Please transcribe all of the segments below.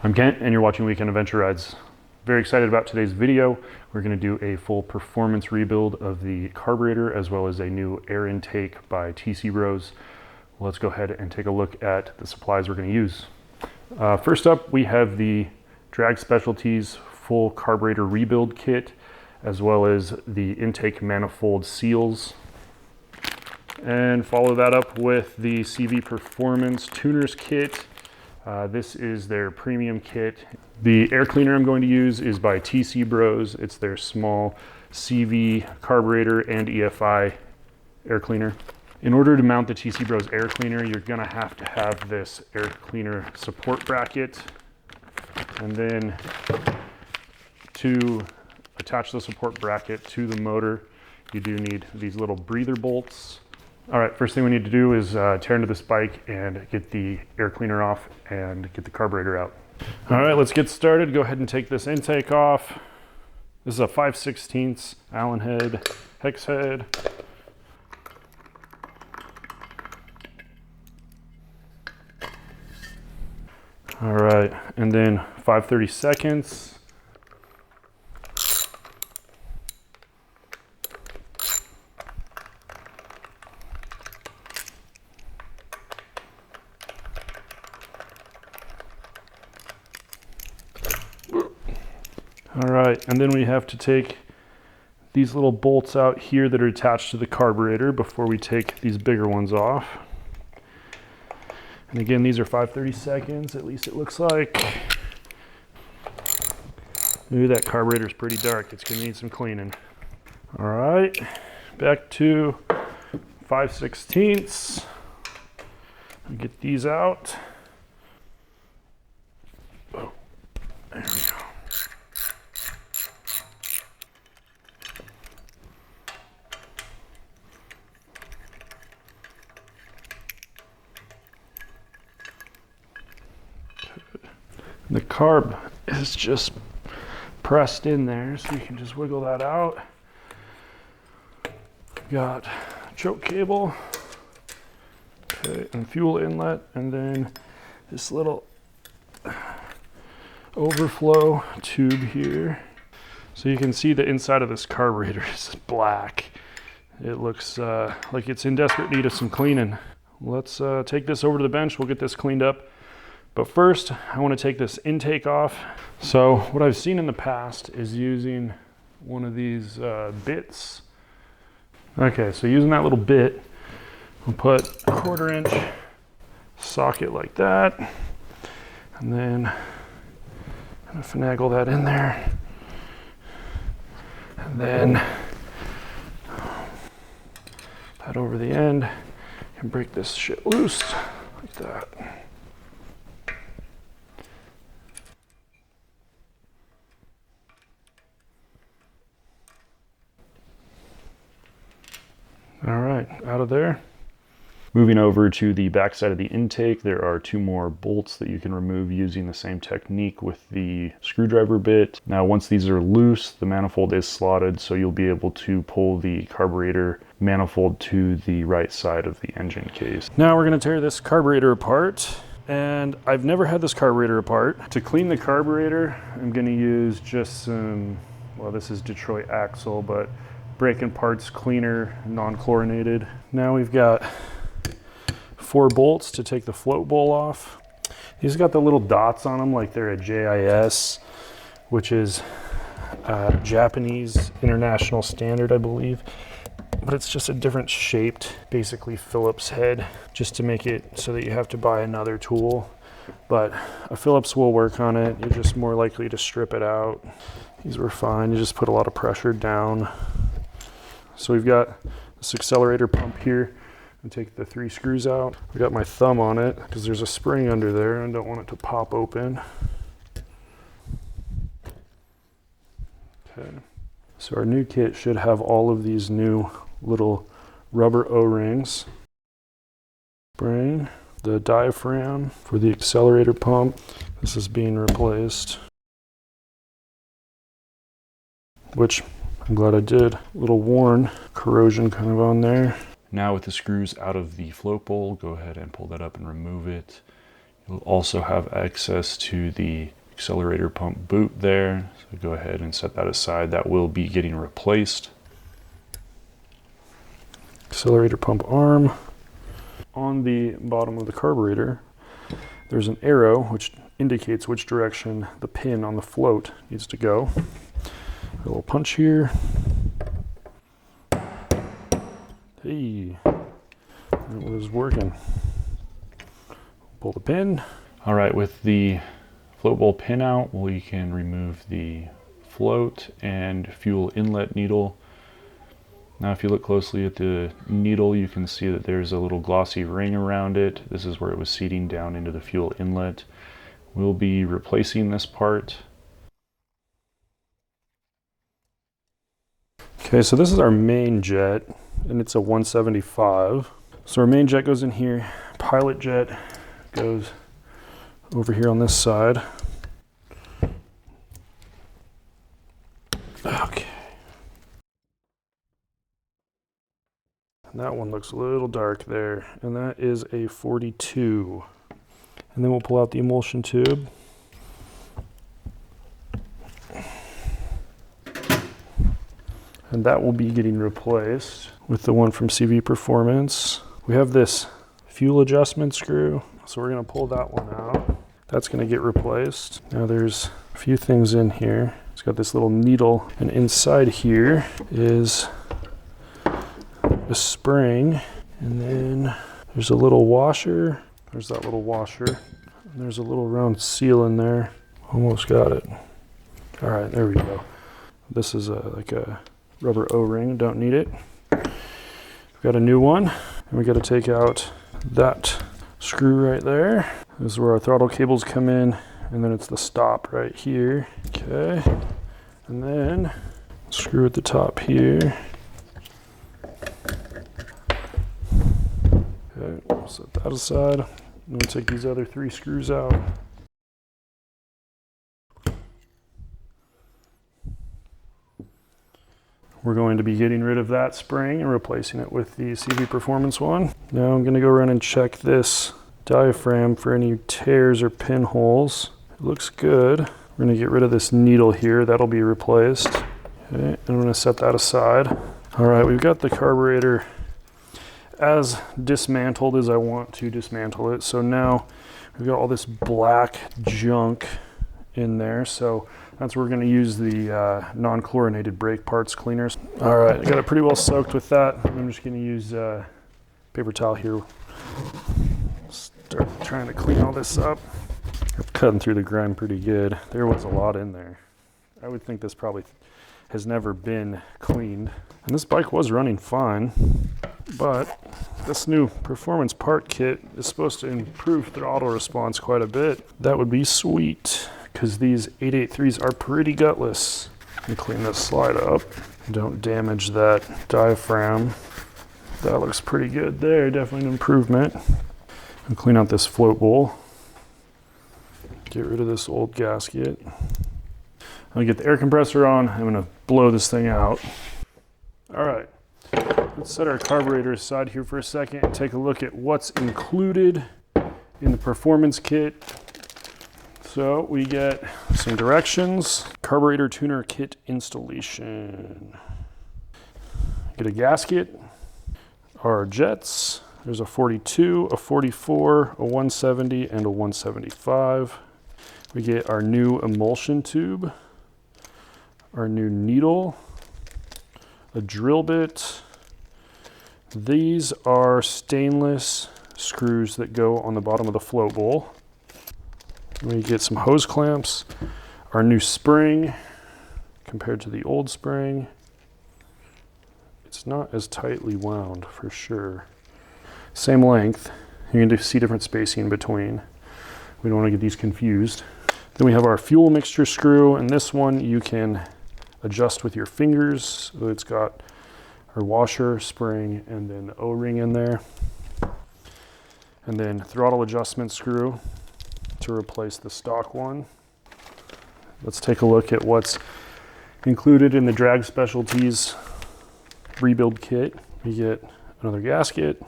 I'm Kent and you're watching Weekend Adventure Rides. Very excited about today's video. We're going to do a full performance rebuild of the carburetor as well as a new air intake by TC Bros. Let's go ahead and take a look at the supplies we're going to use. First up, we have the Drag Specialties full carburetor rebuild kit as well as the intake manifold seals. And follow that up with the CV Performance Tuners Kit. This is their premium kit. The air cleaner I'm going to use is by TC Bros. It's their small CV carburetor and EFI air cleaner. In order to mount the TC Bros air cleaner, you're gonna have to have this air cleaner support bracket. And then to attach the support bracket to the motor, you do need these little breather bolts. All right, first thing we need to do is tear into this bike and get the air cleaner off and get the carburetor out. All right, let's get started. Go ahead and take this intake off. This is a 5/16 Allen head, hex head. All right, and then 5/32. All right, and then we have to take these little bolts out here that are attached to the carburetor before we take these bigger ones off. And again, these are 5/32, at least it looks like. Ooh, that carburetor's pretty dark. It's gonna need some cleaning. All right, back to 5/16. Get these out. Oh, there we go. The carb is just pressed in there, so you can just wiggle that out. Got choke cable, okay, and fuel inlet, and then this little overflow tube here. So you can see the inside of this carburetor is black. It looks like it's in desperate need of some cleaning. Let's take this over to the bench. We'll get this cleaned up. But first, I want to take this intake off. So what I've seen in the past is using one of these bits. Okay, so using that little bit, we'll put a 1/4 inch socket like that. And then I'm gonna finagle that in there. And then that over the end, and break this shit loose like that. All right, out of there. Moving over to the back side of the intake, there are 2 more bolts that you can remove using the same technique with the screwdriver bit. Now, once these are loose, the manifold is slotted, so you'll be able to pull the carburetor manifold to the right side of the engine case. Now we're gonna tear this carburetor apart, and I've never had this carburetor apart. To clean the carburetor, I'm gonna use just some, well, this is Detroit Axle, but brake and parts cleaner, non-chlorinated. Now we've got 4 bolts to take the float bowl off. These got the little dots on them like they're a JIS, which is Japanese International Standard, I believe. But it's just a different shaped, basically Phillips head, just to make it so that you have to buy another tool. But a Phillips will work on it. You're just more likely to strip it out. These were fine. You just put a lot of pressure down. So we've got this accelerator pump here. And take the 3 screws out. I got my thumb on it because there's a spring under there and I don't want it to pop open. Okay. So our new kit should have all of these new little rubber O-rings. Spring, the diaphragm for the accelerator pump. This is being replaced, which I'm glad I did. A little worn, corrosion kind of on there. Now with the screws out of the float bowl, go ahead and pull that up and remove it. We'll also have access to the accelerator pump boot there. So go ahead and set that aside. That will be getting replaced. Accelerator pump arm. On the bottom of the carburetor, there's an arrow which indicates which direction the pin on the float needs to go. A little punch here. Hey, it was working. Pull the pin. All right, with the float bowl pin out, we can remove the float and fuel inlet needle. Now, if you look closely at the needle, you can see that there's a little glossy ring around it. This is where it was seating down into the fuel inlet. We'll be replacing this part. Okay, so this is our main jet, and it's a 175. So our main jet goes in here. Pilot jet goes over here on this side. Okay. And that one looks a little dark there, and that is a 42. And then we'll pull out the emulsion tube. And that will be getting replaced with the one from CV Performance. We have this fuel adjustment screw, so we're gonna pull that one out. That's gonna get replaced. Now there's a few things in here. It's got this little needle, and inside here is a spring, and then there's a little washer. There's that little washer, and there's a little round seal in there. Almost got it. All right, there we go. This is like a rubber O-ring, don't need it. We've got a new one, and we got to take out that screw right there. This is where our throttle cables come in, and then it's the stop right here. Okay, and then screw at the top here. Okay, we'll set that aside. I'm going to take these other 3 screws out. We're going to be getting rid of that spring and replacing it with the CV Performance one. Now I'm going to go around and check this diaphragm for any tears or pinholes. It looks good. We're going to get rid of this needle here. That'll be replaced. Okay, and I'm going to set that aside. All right, we've got the carburetor as dismantled as I want to dismantle it. So now we've got all this black junk in there. So that's where we're going to use the non-chlorinated brake parts cleaners. All right, I got it pretty well soaked with that. I'm just going to use paper towel here. Start trying to clean all this up. I'm cutting through the grime pretty good. There was a lot in there. I would think this probably has never been cleaned. And this bike was running fine, but this new performance part kit is supposed to improve throttle response quite a bit. That would be sweet, because these 883s are pretty gutless. Let me clean this slide up. Don't damage that diaphragm. That looks pretty good there, definitely an improvement. And clean out this float bowl. Get rid of this old gasket. I'm gonna get the air compressor on. I'm gonna blow this thing out. All right, let's set our carburetor aside here for a second and take a look at what's included in the performance kit. So we get some directions, carburetor tuner kit installation. Get a gasket, our jets. There's a 42, a 44, a 170, and a 175. We get our new emulsion tube, our new needle, a drill bit. These are stainless screws that go on the bottom of the float bowl. We get some hose clamps, our new spring compared to the old spring. It's not as tightly wound for sure. Same length. You can see different spacing in between. We don't want to get these confused. Then we have our fuel mixture screw, and this one you can adjust with your fingers. So it's got our washer, spring, and then the O-ring in there. And then throttle adjustment screw to replace the stock one. Let's take a look at what's included in the Drag Specialties rebuild kit. We get another gasket,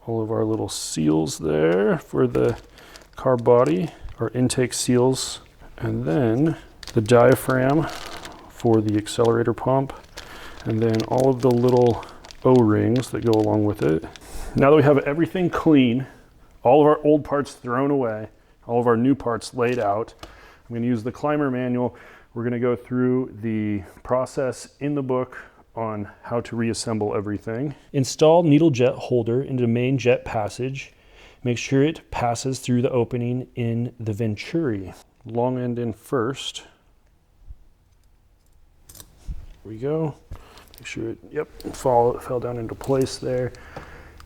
all of our little seals there for the carb body, our intake seals, and then the diaphragm for the accelerator pump, and then all of the little O-rings that go along with it. Now that we have everything clean, all of our old parts thrown away, all of our new parts laid out, I'm going to use the climber manual. We're going to go through the process in the book on how to reassemble everything. Install needle jet holder into main jet passage. Make sure it passes through the opening in the venturi. Long end in first. There we go. Make sure it, yep, fell down into place there.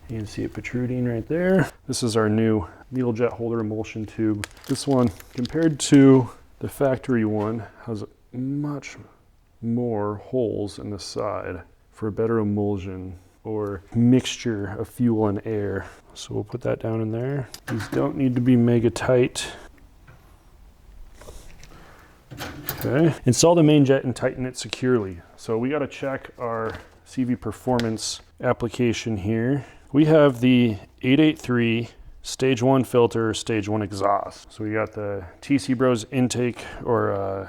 You can see it protruding right there. This is our new needle jet holder emulsion tube. This one, compared to the factory one, has much more holes in the side for a better emulsion or mixture of fuel and air. So we'll put that down in there. These don't need to be mega tight. Okay. Install the main jet and tighten it securely. So we got to check our CV Performance application here. We have the 883 stage 1 filter, stage 1 exhaust. So we got the TC Bros intake or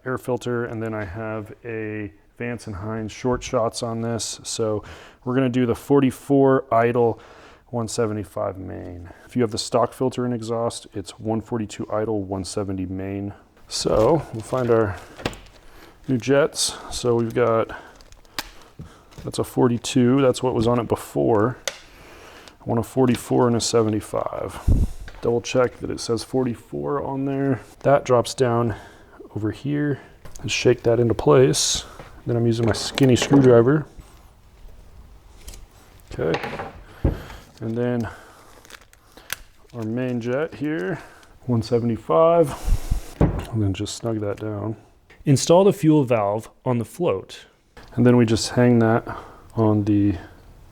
air filter, and then I have a Vance & Hines short shots on this. So we're going to do the 44 idle, 175 main. If you have the stock filter and exhaust, it's 142 idle, 170 main. So we'll find our new jets. So we've got, that's a 42, that's what was on it before. I want a 44 and a 75. Double check that it says 44 on there. That drops down over here and shake that into place. Then I'm using my skinny screwdriver. Okay. And then our main jet here, 175. And then just snug that down. Install the fuel valve on the float. And then we just hang that on the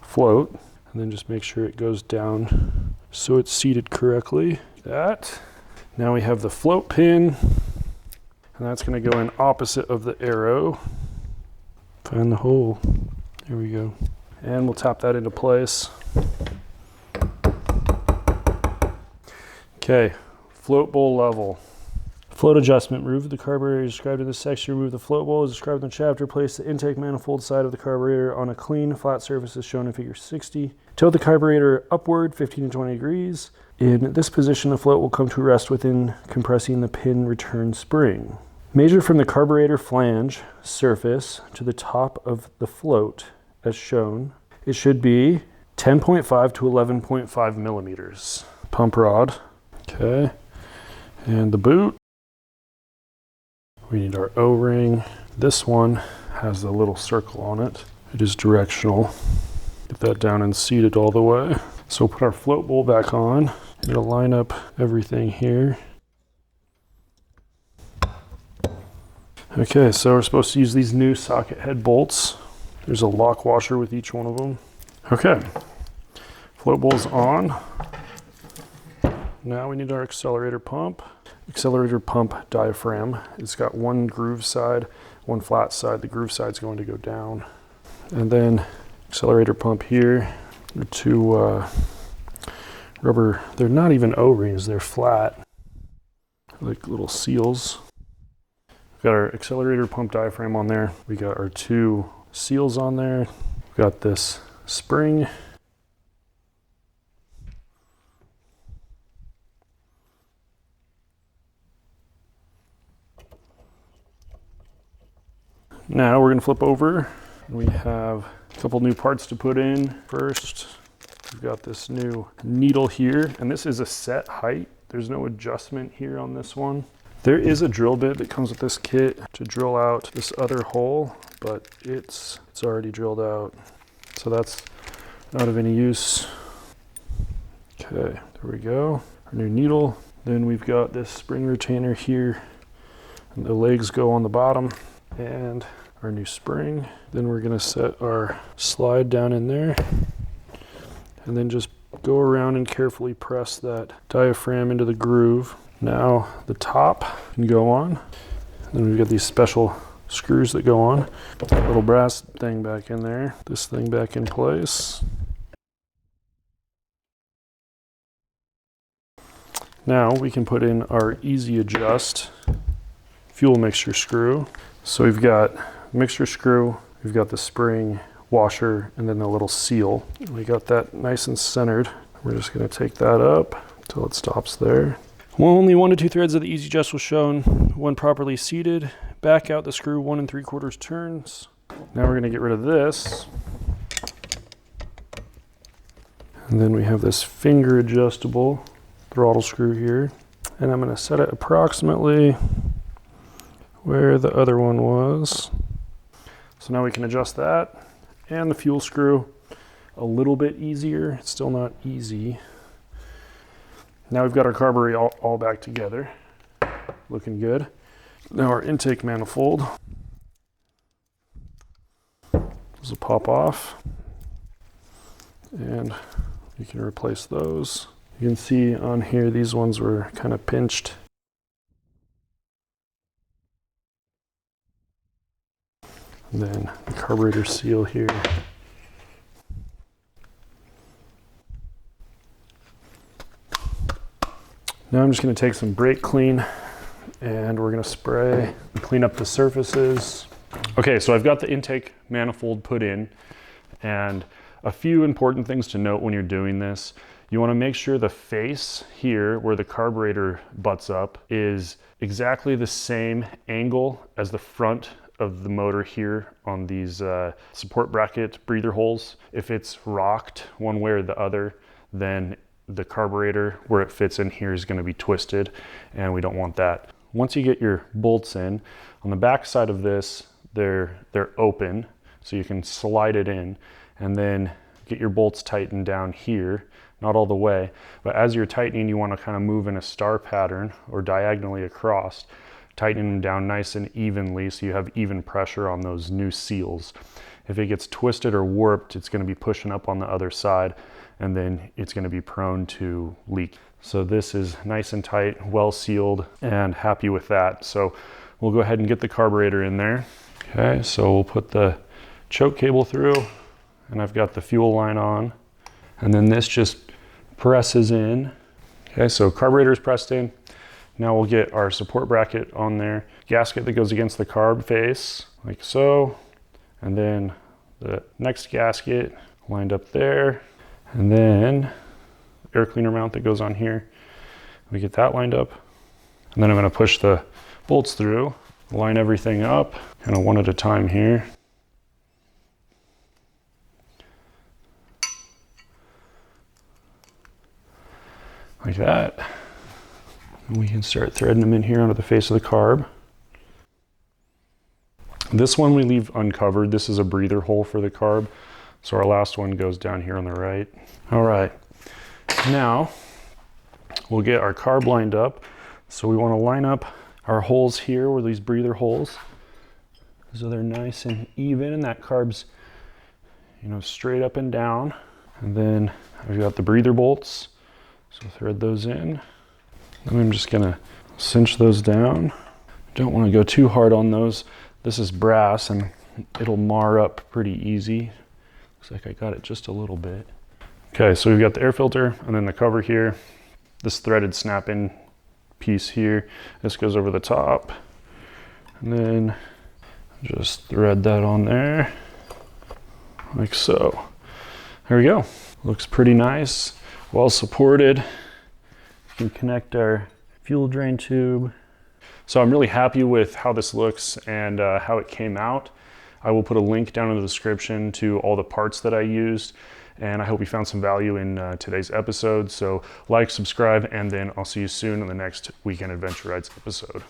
float. And then just make sure it goes down so it's seated correctly. That. Now we have the float pin. And that's going to go in opposite of the arrow. Find the hole. There we go. And we'll tap that into place. Okay, float bowl level. Float adjustment. Remove the carburetor as described in this section. Remove the float bowl as described in the chapter. Place the intake manifold side of the carburetor on a clean, flat surface as shown in figure 60. Tilt the carburetor upward 15 to 20 degrees. In this position, the float will come to rest within compressing the pin return spring. Measure from the carburetor flange surface to the top of the float as shown. It should be 10.5 to 11.5 millimeters. Pump rod. Okay. And the boot. We need our O-ring. This one has a little circle on it. It is directional. Get that down and seat it all the way. So we'll put our float bowl back on. It'll line up everything here. Okay, so we're supposed to use these new socket head bolts. There's a lock washer with each one of them. Okay, float bowl's on. Now we need our accelerator pump. Accelerator pump diaphragm. It's got one groove side, one flat side. The groove side's going to go down. And then accelerator pump here. The two rubber, they're not even O-rings, they're flat. Like little seals. We've got our accelerator pump diaphragm on there. We got our two seals on there. We've got this spring. Now we're going to flip over. We have a couple new parts to put in. First, we've got this new needle here, and this is a set height. There's no adjustment here on this one. There is a drill bit that comes with this kit to drill out this other hole, but it's already drilled out, so that's not of any use. Okay, there we go. Our new needle. Then we've got this spring retainer here, and the legs go on the bottom. And our new spring. Then we're going to set our slide down in there and then just go around and carefully press that diaphragm into the groove. Now the top can go on. Then we've got these special screws that go on. That little brass thing back in there. This thing back in place. Now we can put in our easy adjust fuel mixture screw. So we've got mixture screw, we've got the spring, washer, and then the little seal. We got that nice and centered. We're just going to take that up until it stops there. Only 1 to 2 threads of the easy adjust was shown when properly seated. Back out the screw 1 3/4 turns. Now we're going to get rid of this. And then we have this finger adjustable throttle screw here. And I'm going to set it approximately where the other one was. So now we can adjust that. And the fuel screw a little bit easier. It's still not easy. Now we've got our carburetor all back together. Looking good. Now our intake manifold. Those will pop off. And you can replace those. You can see on here, these ones were kind of pinched. And then the carburetor seal here. Now I'm just going to take some brake clean and we're going to spray and clean up the surfaces. Okay, so I've got the intake manifold put in, and a few important things to note when you're doing this. You want to make sure the face here where the carburetor butts up is exactly the same angle as the front of the motor here on these support bracket breather holes. If it's rocked one way or the other, then the carburetor where it fits in here is going to be twisted, and we don't want that. Once you get your bolts in, on the back side of this, they're open, so you can slide it in, and then get your bolts tightened down here, not all the way, but as you're tightening, you want to kind of move in a star pattern or diagonally across, tightening them down nice and evenly so you have even pressure on those new seals. If it gets twisted or warped, it's going to be pushing up on the other side, and then it's going to be prone to leak. So this is nice and tight, well sealed, and happy with that. So we'll go ahead and get the carburetor in there. Okay, so we'll put the choke cable through, and I've got the fuel line on, and then this just presses in. Okay, so carburetor is pressed in. Now we'll get our support bracket on there, gasket that goes against the carb face, like so, and then the next gasket lined up there, and then air cleaner mount that goes on here. We get that lined up, and then I'm going to push the bolts through, line everything up, kind of one at a time here. Like that. And we can start threading them in here onto the face of the carb. This one we leave uncovered. This is a breather hole for the carb. So our last one goes down here on the right. All right, now we'll get our carb lined up. So we want to line up our holes here where these breather holes, so they're nice and even, and that carb's, you know, straight up and down. And then I've got the breather bolts, so thread those in. And I'm just gonna cinch those down. Don't want to go too hard on those. This is brass and it'll mar up pretty easy. Looks like I got it just a little bit. Okay, so we've got the air filter and then the cover here. This threaded snap-in piece here. This goes over the top. And then just thread that on there, like so. There we go. Looks pretty nice, well supported. We can connect our fuel drain tube. So I'm really happy with how this looks and how it came out. I will put a link down in the description to all the parts that I used, and I hope you found some value in today's episode. So like, subscribe, and then I'll see you soon in the next Weekend Adventure Rides episode.